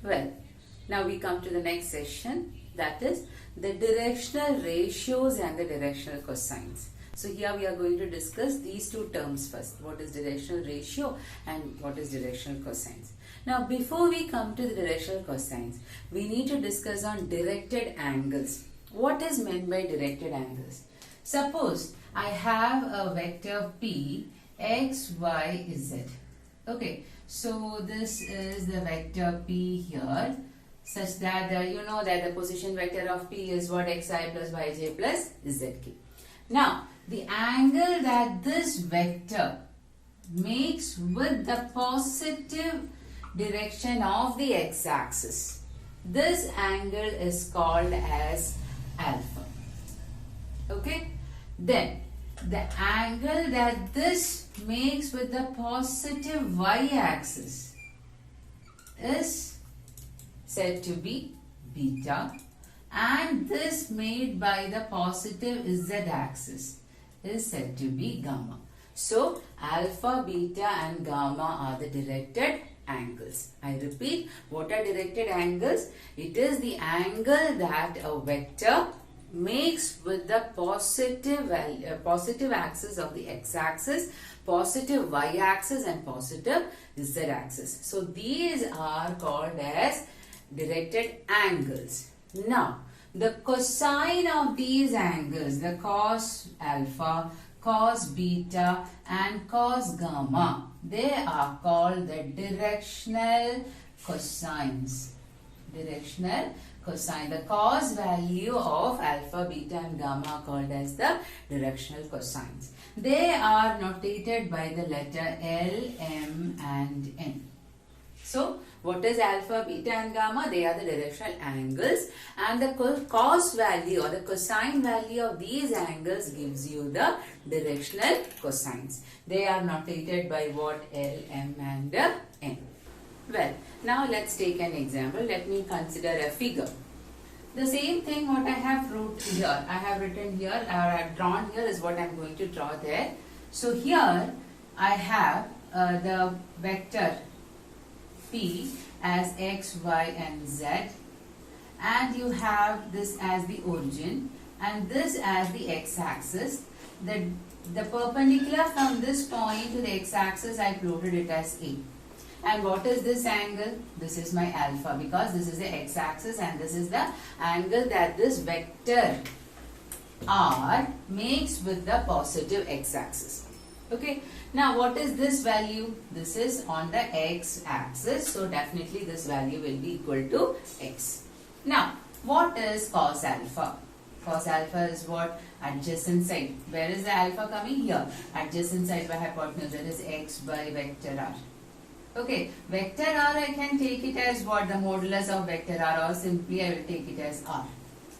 Well, now we come to the next session, that is the directional ratios and the directional cosines. So here we are going to discuss these two terms first. What is directional ratio and what is directional cosines. Now before we come to the directional cosines, we need to discuss on directed angles. What is meant by directed angles? Suppose I have a vector P, x, y, z. Okay, so this is the vector P here, such that you know that the position vector of P is what, xi plus yj plus zk. Now, the angle that this vector makes with the positive direction of the x-axis, this angle is called as alpha. Okay, then the angle that this makes with the positive y-axis is said to be beta, and this made by the positive z-axis is said to be gamma. So alpha, beta and gamma are the directed angles. I repeat, what are directed angles? It is the angle that a vector makes with the positive axis of the x-axis, positive y-axis and positive z-axis. So these are called as directed angles. Now the cosine of these angles, the cos alpha, cos beta and cos gamma, they are called the directional cosines. Directional cosine. The cos value of alpha, beta and gamma are called as the directional cosines. They are notated by the letter L, M and N. So, what is alpha, beta and gamma? They are the directional angles, and the cos value or the cosine value of these angles gives you the directional cosines. They are notated by what? L, M and N. Well, now let's take an example. Let me consider a figure. The same thing what I have wrote here, I have written here or I have drawn here is what I am going to draw there. So here I have the vector P as x, y and z, and you have this as the origin and this as the x-axis. The perpendicular from this point to the x-axis, I plotted it as A. And what is this angle? This is my alpha, because this is the x-axis and this is the angle that this vector R makes with the positive x-axis. Okay, now what is this value? This is on the x-axis, so definitely this value will be equal to x. Now, what is cos alpha? Cos alpha is what? Adjacent side. Where is the alpha coming? Here. Adjacent side by hypotenuse, that is x by vector r. Okay, vector r I can take it as what? The modulus of vector r, or simply I will take it as r.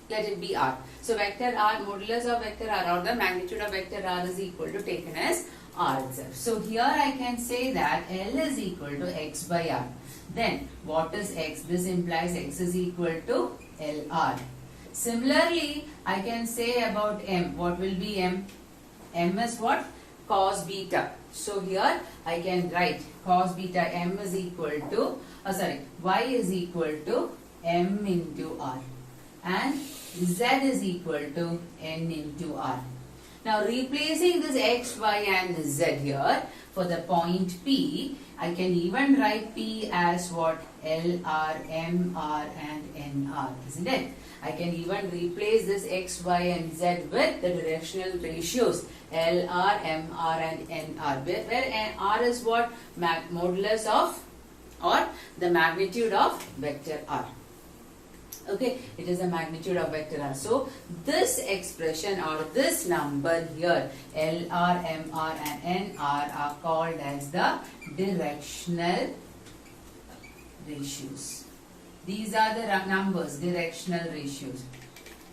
Let it be r. So vector r, modulus of vector r or the magnitude of vector r is equal to taken as r itself. So here I can say that L is equal to x by r. Then what is x? This implies x is equal to LR. Similarly, I can say about m. What will be m? M is what? Cos beta. So here I can write cos beta m is equal to, y is equal to m into r, and z is equal to n into r. Now replacing this x, y and z here for the point P, I can even write P as what? L, R, M, R and N, R, isn't it? I can even replace this x, y and z with the directional ratios L, R, M, R and N, R, where R is what? Modulus of or the magnitude of vector R. Okay, it is the magnitude of vector r. So this expression or this number here, L, R, M, R and N, R are called as the directional ratios. These are the numbers, directional ratios.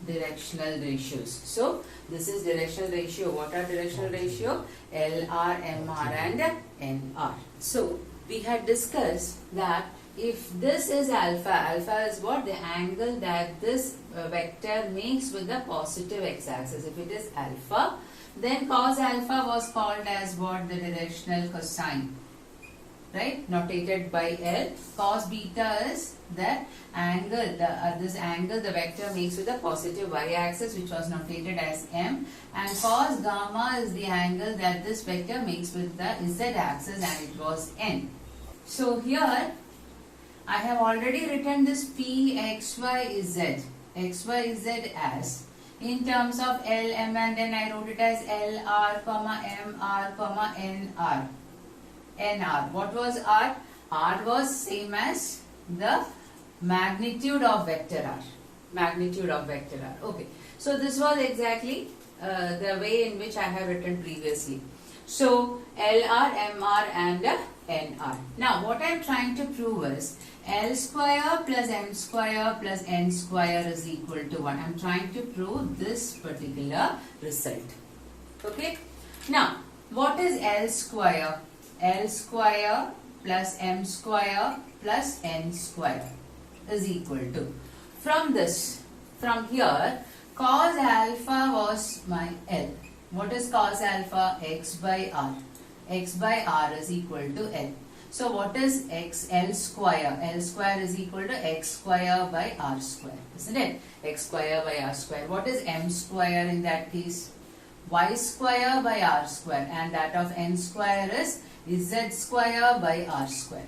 Directional ratios. So this is directional ratio. What are directional ratio? L, R, M, R and N, R. So we had discussed that if this is alpha, alpha is what? The angle that this vector makes with the positive x-axis. If it is alpha, then cos alpha was called as what? The directional cosine. right, notated by L. Cos beta is the angle, this angle the vector makes with the positive y-axis, which was notated as M, and cos gamma is the angle that this vector makes with the z-axis, and it was N. So here I have already written this P x y z as in terms of L, M, and then I wrote it as L r, M r, N r. NR. What was R? R was same as the magnitude of vector R. Magnitude of vector R. Okay. So this was exactly the way in which I have written previously. So LR, MR and NR. Now what I am trying to prove is L square plus M square plus N square is equal to 1. I am trying to prove this particular result. Okay. Now what is L square? L square plus M square plus N square is equal to, from here, cos alpha was my L. What is cos alpha? X by R. X by R is equal to L. So what is L square? L square is equal to X square by R square, isn't it? X square by R square. What is M square in that case? Y square by R square, and that of N square is Z square by R square.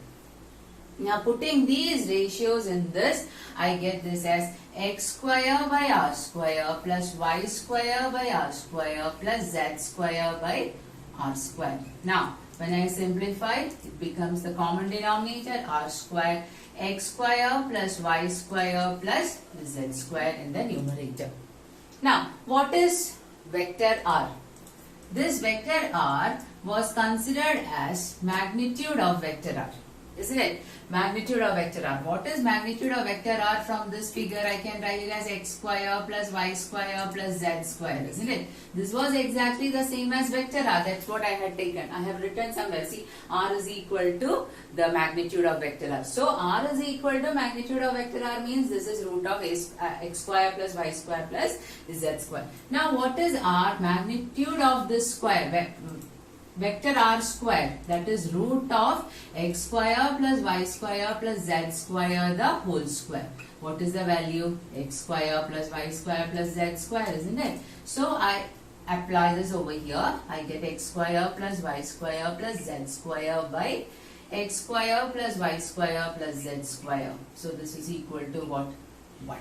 Now putting these ratios in this, I get this as X square by R square plus Y square by R square plus Z square by R square. Now when I simplify, it becomes the common denominator R square, X square plus Y square plus Z square in the numerator. Now what is vector R? This vector R was considered as magnitude of vector R, isn't it? Magnitude of vector R. What is magnitude of vector R? From this figure I can write it as X square plus Y square plus Z square, isn't it? This was exactly the same as vector R. That's what I had taken. I have written somewhere, see, R is equal to the magnitude of vector R. So R is equal to magnitude of vector R means this is root of X square plus Y square plus Z square. Now what is R? Magnitude of this square, vector R square, that is root of X square plus Y square plus Z square the whole square. What is the value? X square plus Y square plus Z square, isn't it? So I apply this over here. I get X square plus Y square plus Z square by X square plus Y square plus Z square. So this is equal to what? 1.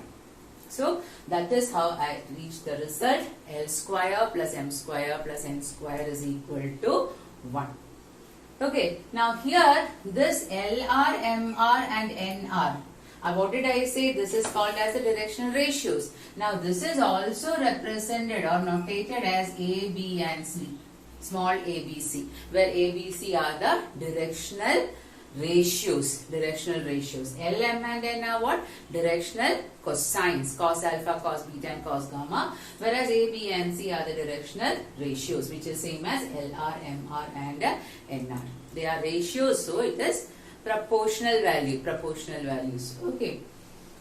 So that is how I reach the result. L square plus M square plus N square is equal to 1. Okay, now here this LR, MR and NR. What did I say? This is called as the directional ratios. Now this is also represented or notated as A, B and C. Small a, b, c. Where A, B, C are the directional ratios. Directional ratios. L, M and N are what? Directional cosines. Cos alpha, cos beta and cos gamma. Whereas A, B and C are the directional ratios, which is same as LR, MR and NR. They are ratios, so it is proportional value. Proportional values. Okay.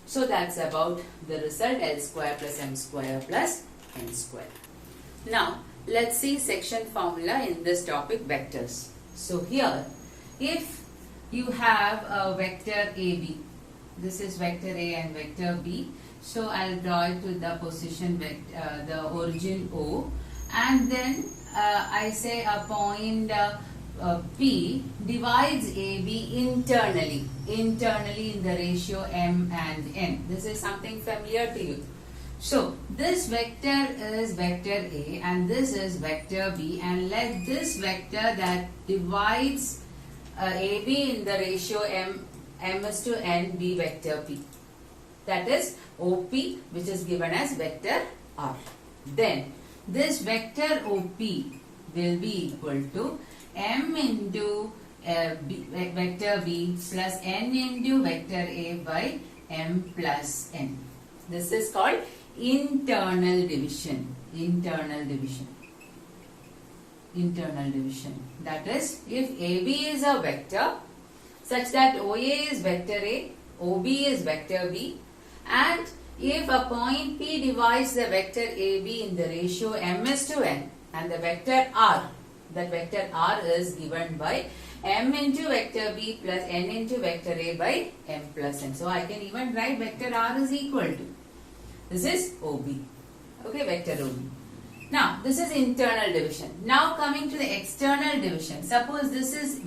So that's about the result. L square plus M square plus N square. Now let's see section formula in this topic, vectors. So here, if you have a vector AB, this is vector A and vector B. So I'll draw it to the position vector, the origin O, and then I say a point P divides AB internally in the ratio M and N. This is something familiar to you. So this vector is vector A and this is vector B, and let this vector that divides AB in the ratio M is to N be vector P. That is OP, which is given as vector R. Then this vector OP will be equal to M into vector B plus N into vector A by M plus N. This is called internal division. Internal division. Internal division. That is, if AB is a vector such that OA is vector A, OB is vector B, and if a point P divides the vector AB in the ratio M is to N, and the vector R, that vector R is given by m into vector b plus n into vector a by m plus n. So I can even write vector r is equal to, this is OB. Okay, vector OB. Now this is internal division. Now coming to the external division. Suppose this is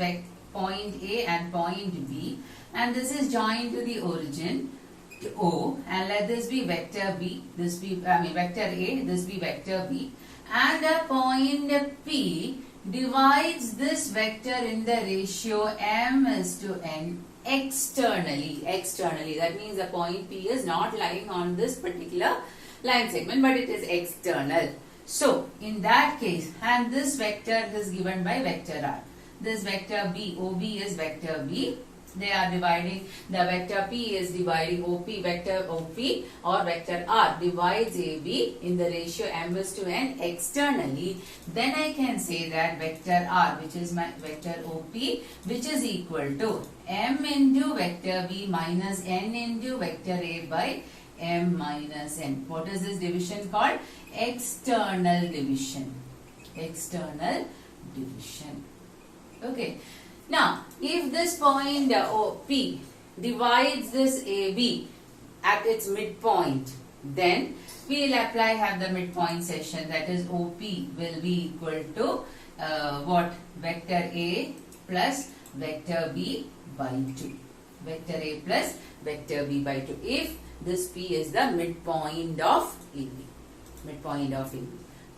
point A and point B, and this is joined to the origin to O, and let this be vector B, this be vector A, this be vector B, and a point P divides this vector in the ratio m is to n externally. That means the point P is not lying on this particular line segment, but it is external. So in that case, and this vector is given by vector r. This vector B, OB is vector B. They are dividing, the vector P is dividing OP, vector OP or vector R divides AB in the ratio m is to n externally. Then I can say that vector R, which is my vector OP, which is equal to m into vector B minus n into vector A by m minus n. What is this division called? External division. External division. Okay. Now, if this point OP divides this AB at its midpoint, then we will have the midpoint section, that is OP will be equal to what? Vector A plus vector B by 2. Vector A plus vector B by 2. If this P is the midpoint of AB. Midpoint of AB.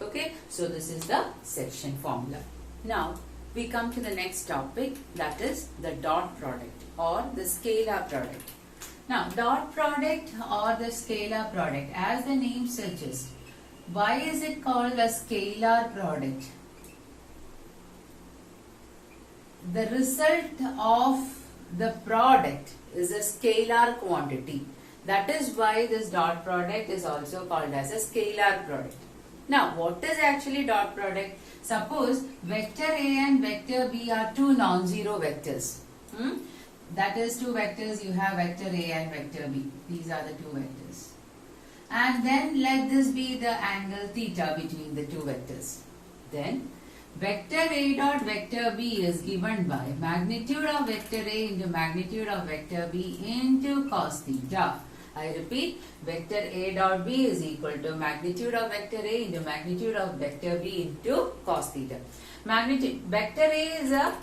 Okay, so this is the section formula. Now, we come to the next topic, that is the dot product or the scalar product. Now, dot product or the scalar product, as the name suggests, why is it called a scalar product? The result of the product is a scalar quantity. That is why this dot product is also called as a scalar product. Now, what is actually dot product? Suppose vector A and vector B are two non-zero vectors. That is two vectors, you have vector A and vector B. These are the two vectors. And then let this be the angle theta between the two vectors. Then vector A dot vector B is given by magnitude of vector A into magnitude of vector B into cos theta. I repeat, vector A dot B is equal to magnitude of vector A into magnitude of vector B into cos theta. Magnitude, vector A is a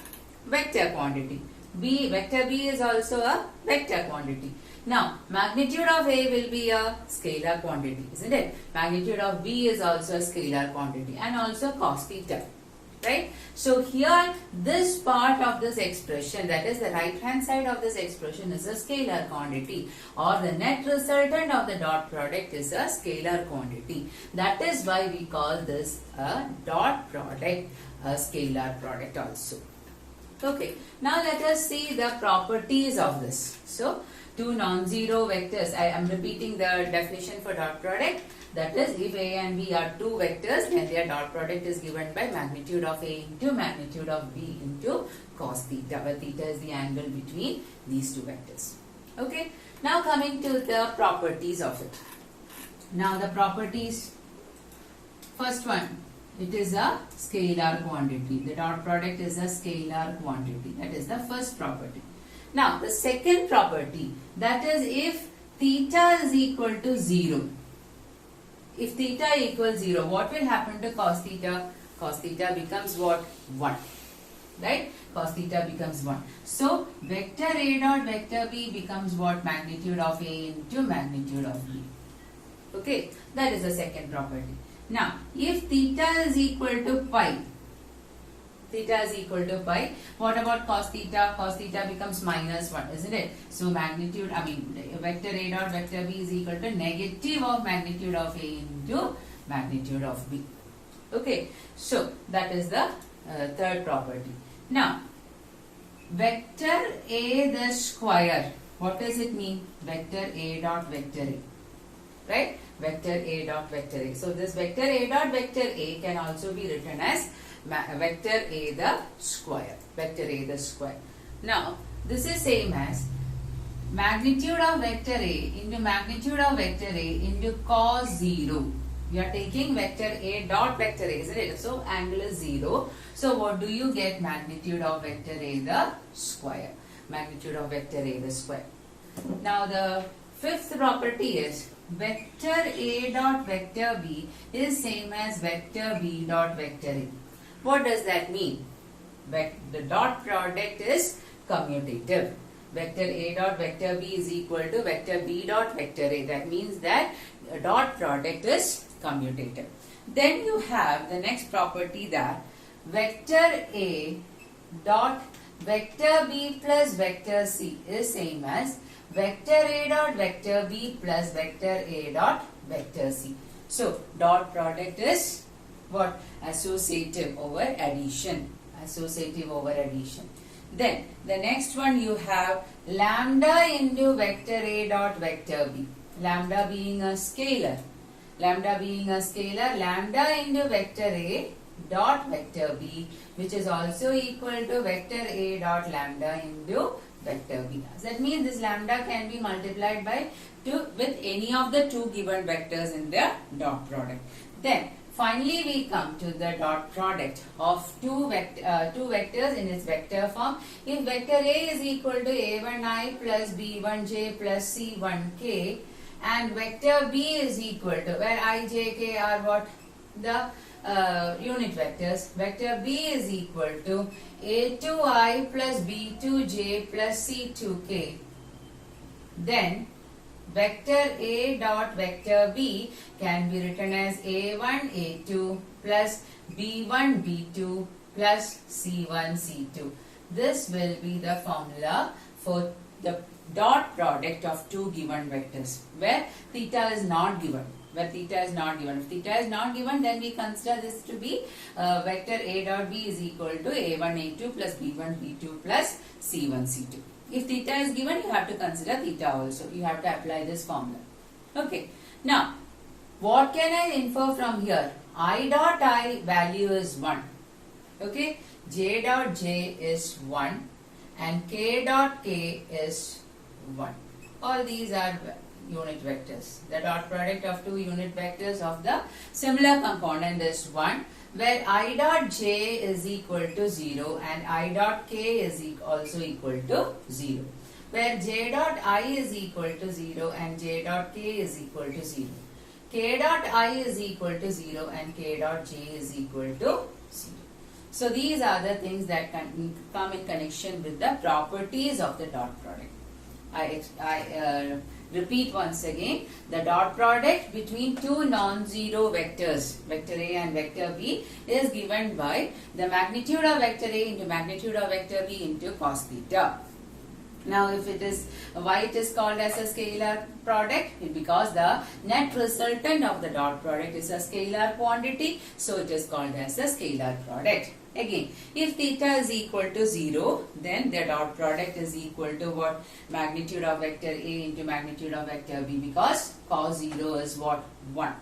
vector quantity. Vector B is also a vector quantity. Now, magnitude of A will be a scalar quantity, isn't it? Magnitude of B is also a scalar quantity and also cos theta. Right? So here this part of this expression, that is the right hand side of this expression, is a scalar quantity, or the net resultant of the dot product is a scalar quantity. That is why we call this a dot product, a scalar product also. Okay, now let us see the properties of this. So two non-zero vectors, I am repeating the definition for dot product. That is, if A and B are two vectors, then their dot product is given by magnitude of A into magnitude of B into cos theta, where theta is the angle between these two vectors. Okay, now coming to the properties of it. Now the properties, first one, it is a scalar quantity. The dot product is a scalar quantity. That is the first property. Now the second property, that is if theta is equal to 0. If theta equals 0, what will happen to cos theta? Cos theta becomes what? 1. Right? Cos theta becomes 1. So, vector A dot vector B becomes what? Magnitude of A into magnitude of B. Okay? That is the second property. Now, if theta is equal to pi, what about cos theta? Cos theta becomes minus 1, isn't it? So magnitude, vector A dot vector B is equal to negative of magnitude of A into magnitude of B. Okay, so that is the third property. Now, vector A the square, what does it mean? Vector A dot vector A. Right? Vector A dot vector A. So this vector A dot vector A can also be written as vector A the square. Vector A the square. Now, this is same as magnitude of vector A into magnitude of vector A into cos 0. We are taking vector A dot vector A, isn't it? So, angle is 0. So what do you get? Magnitude of vector A the square. Magnitude of vector A the square. Now the fifth property is vector A dot vector B is same as vector B dot vector A. What does that mean? The dot product is commutative. Vector A dot vector B is equal to vector B dot vector A. That means that dot product is commutative. Then you have the next property that vector A dot vector B plus vector C is same as vector A dot vector B plus vector A dot vector C. So dot product is what? Associative over addition. Associative over addition. Then the next one you have lambda into vector A dot vector B. Lambda being a scalar. Lambda being a scalar, lambda into vector A dot vector B, which is also equal to vector A dot lambda into vector B. That means this lambda can be multiplied by 2 with any of the two given vectors in the dot product. Then finally we come to the dot product of two vectors in its vector form. If vector A is equal to a1i plus b1j plus c1k and vector B is equal to, where I, j, k are what? The unit vectors. Vector B is equal to a2i plus b2j plus c2k. Then vector A dot vector B can be written as a1 a2 plus b1 b2 plus c1 c2. This will be the formula for the dot product of two given vectors where theta is not given. Where theta is not given. If theta is not given, then we consider this to be vector A dot B is equal to a1 a2 plus b1 b2 plus c1 c2. If theta is given, you have to consider theta also. You have to apply this formula. Okay. Now, what can I infer from here? I dot I value is 1. Okay. J dot J is 1 and K dot K is 1. All these are unit vectors. The dot product of two unit vectors of the similar component is 1, where I dot j is equal to 0 and I dot k is also equal to 0. Where j dot I is equal to 0 and j dot k is equal to 0. K dot I is equal to 0 and k dot j is equal to 0. So these are the things that can come in connection with the properties of the dot product. I repeat once again, the dot product between two non-zero vectors, vector A and vector B, is given by the magnitude of vector A into magnitude of vector B into cos theta. Now if it is, why it is called as a scalar product? Because the net resultant of the dot product is a scalar quantity, so it is called as a scalar product. Again, if theta is equal to 0, then the dot product is equal to what? Magnitude of vector A into magnitude of vector B, because cos 0 is what? 1.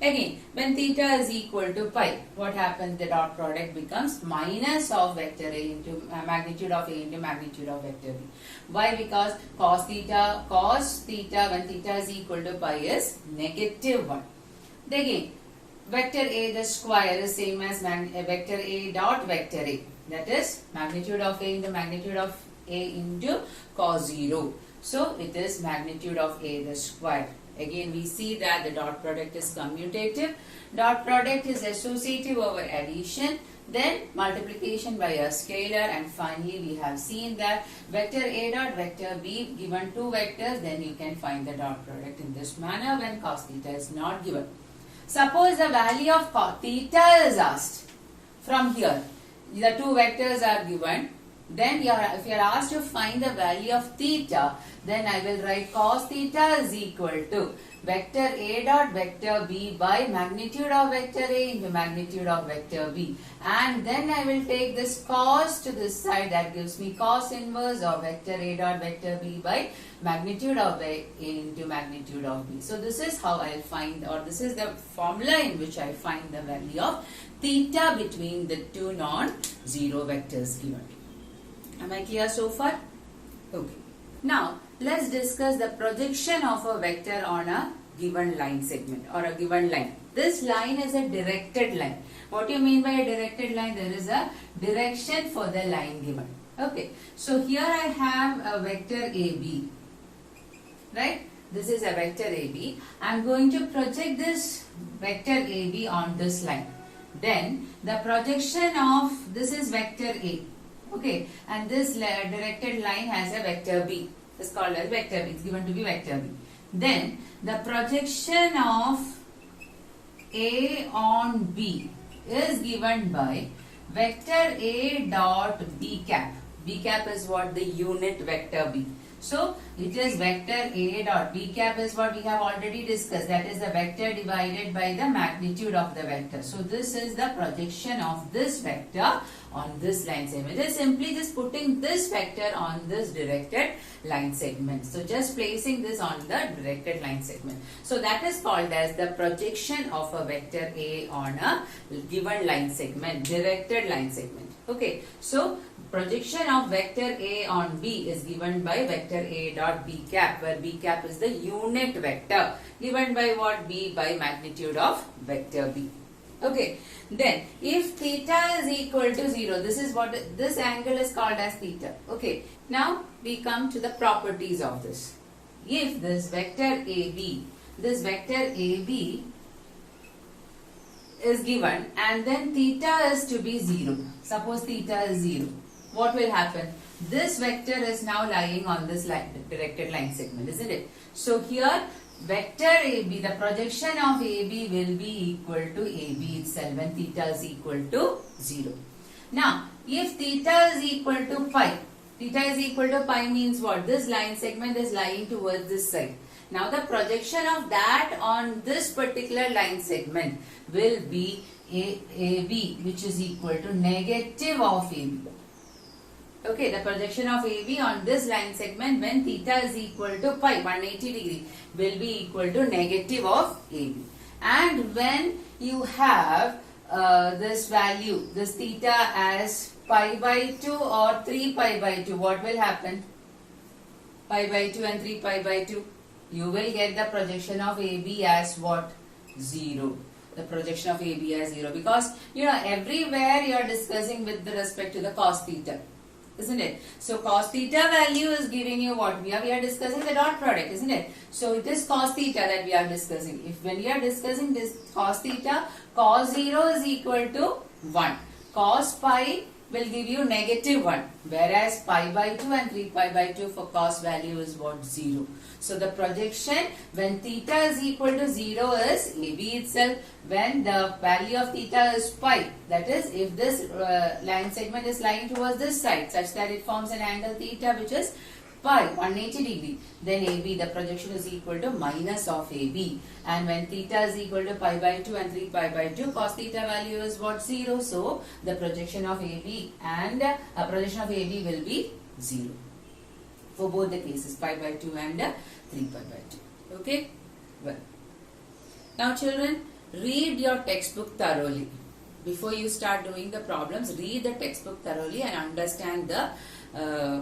Again, when theta is equal to pi, what happens? The dot product becomes minus of vector A into magnitude of A into magnitude of vector B. Why? Because cos theta when theta is equal to pi is negative 1. Again, vector A the square is same as vector A dot vector A. That is magnitude of A into magnitude of A into cos 0. So it is magnitude of A the square. Again we see that the dot product is commutative. Dot product is associative over addition. Then multiplication by a scalar, and finally we have seen that vector A dot vector B, given two vectors, then you can find the dot product in this manner when cos theta is not given. Suppose the value of cos theta is asked. From here, the two vectors are given. Then if you are asked to find the value of theta, then I will write cos theta is equal to vector A dot vector B by magnitude of vector A into magnitude of vector B. And then I will take this cos to this side, that gives me cos inverse of vector A dot vector B by magnitude of A into magnitude of B. So this is how I will find, or this is the formula in which I find the value of theta between the two non-zero vectors given. Am I clear so far? Okay. Now let's discuss the projection of a vector on a given line segment or a given line. This line is a directed line. What do you mean by a directed line? There is a direction for the line given. Okay. So here I have a vector AB. Right? This is a vector AB. I am going to project this vector AB on this line. Then the projection of this is vector A. Okay. And this directed line has a vector B. It's called as vector B. It's given to be vector B. Then the projection of A on B is given by vector A dot B cap. B cap is what? The unit vector B. So it is vector A dot B cap is what we have already discussed. That is the vector divided by the magnitude of the vector. So this is the projection of this vector on this line segment. It is simply just putting this vector on this directed line segment. So just placing this on the directed line segment. So that is called as the projection of a vector A on a given line segment, directed line segment. Okay. So projection of vector A on B is given by vector A dot B cap, where B cap is the unit vector given by what? B by magnitude of vector B. Okay. Then if theta is equal to 0, this is what this angle is called as theta. Okay. Now we come to the properties of this. If this vector AB is given and then theta is to be 0. Suppose theta is 0. What will happen? This vector is now lying on this line, directed line segment, isn't it? So here vector AB, the projection of AB will be equal to AB itself when theta is equal to 0. Now if theta is equal to pi, theta is equal to pi means what? This line segment is lying towards this side. Now the projection of that on this particular line segment will be AB, which is equal to negative of AB. Okay, the projection of AB on this line segment when theta is equal to pi, 180 degree, will be equal to negative of AB. And when you have this value, this theta as pi by 2 or 3 pi by 2, what will happen? Pi by 2 and 3 pi by 2. You will get the projection of AB as what? 0. The projection of AB as 0, because you know everywhere you are discussing with respect to the cos theta, isn't it? So cos theta value is giving you what? We are discussing the dot product, isn't it? So it is cos theta that we are discussing. If when we are discussing this cos theta, cos 0 is equal to 1. Cos pi will give you negative 1, whereas pi by 2 and 3 pi by 2 for cos value is what? 0. So the projection when theta is equal to 0 is AB itself. When the value of theta is pi, that is if this line segment is lying towards this side such that it forms an angle theta which is pi 180 degree, then AB, the projection is equal to minus of AB. And when theta is equal to pi by 2 and 3 pi by 2, cos theta value is what? 0. So the projection of AB and projection of AB will be 0 for both the cases, pi by 2 and 3 pi by 2. Okay? Well, now children, read your textbook thoroughly. Before you start doing the problems, read the textbook thoroughly and understand the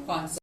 concept.